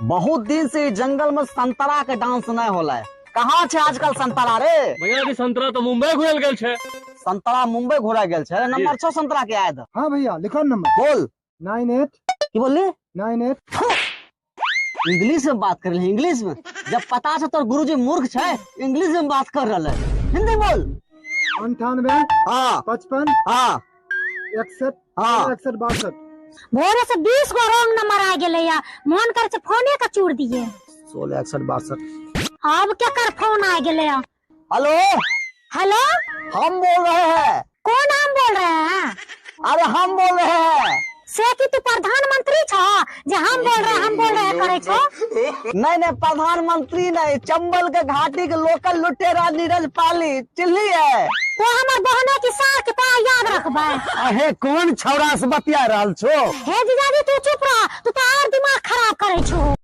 बहुत दिन से जंगल में संतरा के डांस नहीं होला है। कहाँ छे आजकल संतरा रे? भैया जी संतरा तो मुंबई घुरल गेल छे। संतरा मुंबई घोड़ा गेल छे। नंबर 6 संतरा के आयद। हाँ भैया लिखो नंबर। बोल। 98 की बोली? 98। इंग्लिश में बात कर रहे इंग्लिश में। जब पता है तो गुरुजी मूर्ख छे, इंग्लिश में बात कर रहे। हिंदी बोल। 98 हाँ 55 हाँ 61 हाँ 61 62। भोरे से 20 गो रॉन्ग नंबर आ गेले या मन कर से फोने का चूड़ दिए। 16 61 62। अब क्या कर फोन आ गेले या। हेलो हेलो हम बोल रहे हैं। कौन हम बोल रहे हैं? अरे हम बोल रहे हैं। से कि तू प्रधानमंत्री छो जे हम बोल रहे करे छो? नहीं प्रधानमंत्री नहीं, चंबल के घाटी के लोकल लुटेरा नीरज पाली चिल्ली है। तो हमर बहनों की साख तो याद रखबे। अहे कौन छौड़ा से बतिया रहल छो? हे जीजाजी तू चुप रह, तू तो और दिमाग खराब करे छो।